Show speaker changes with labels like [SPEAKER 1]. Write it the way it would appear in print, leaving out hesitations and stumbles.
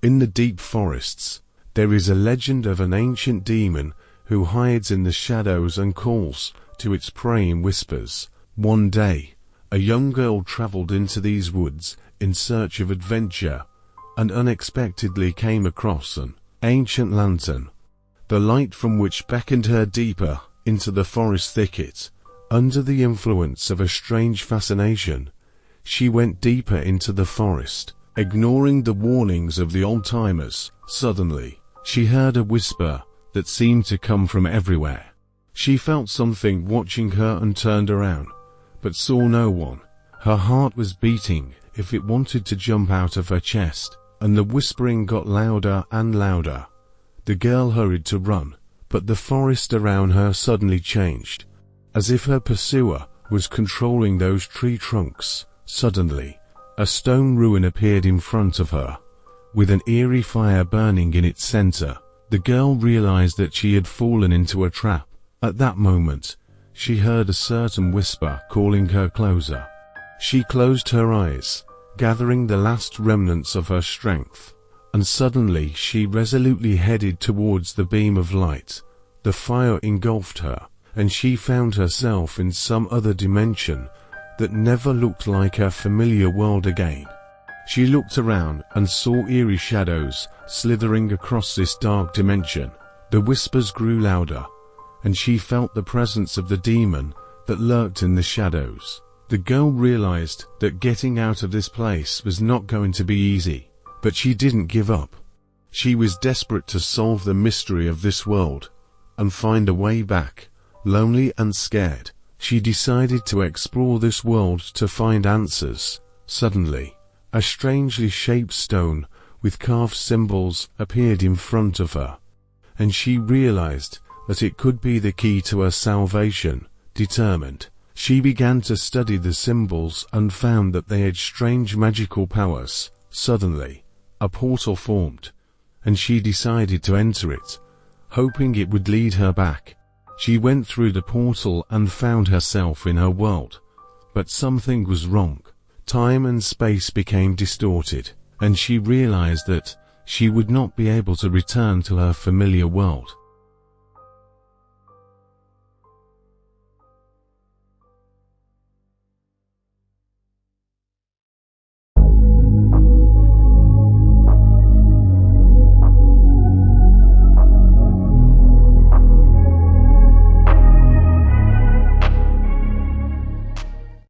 [SPEAKER 1] In the deep forests, there is a legend of an ancient demon who hides in the shadows and calls to its prey in whispers. One day, a young girl traveled into these woods in search of adventure and unexpectedly came across an ancient lantern, the light from which beckoned her deeper into the forest thicket. Under the influence of a strange fascination, she went deeper into the forest, ignoring the warnings of the old-timers. Suddenly, she heard a whisper that seemed to come from everywhere. She felt something watching her and turned around, but saw no one. Her heart was beating as if it wanted to jump out of her chest, and the whispering got louder and louder. The girl hurried to run, but the forest around her suddenly changed, as if her pursuer was controlling those tree trunks. Suddenly, a stone ruin appeared in front of her, with an eerie fire burning in its center. The girl realized that she had fallen into a trap. At that moment, she heard a certain whisper calling her closer. She closed her eyes, gathering the last remnants of her strength, and suddenly she resolutely headed towards the beam of light. The fire engulfed her, and she found herself in some other dimension that never looked like her familiar world again. She looked around and saw eerie shadows slithering across this dark dimension. The whispers grew louder, and she felt the presence of the demon that lurked in the shadows. The girl realized that getting out of this place was not going to be easy, but she didn't give up. She was desperate to solve the mystery of this world and find a way back. Lonely and scared, she decided to explore this world to find answers. Suddenly, a strangely shaped stone with carved symbols appeared in front of her, and she realized that it could be the key to her salvation. Determined, she began to study the symbols and found that they had strange magical powers. Suddenly, a portal formed, and she decided to enter it, hoping it would lead her back. She went through the portal and found herself in her world, but something was wrong. Time and space became distorted, and she realized that she would not be able to return to her familiar world.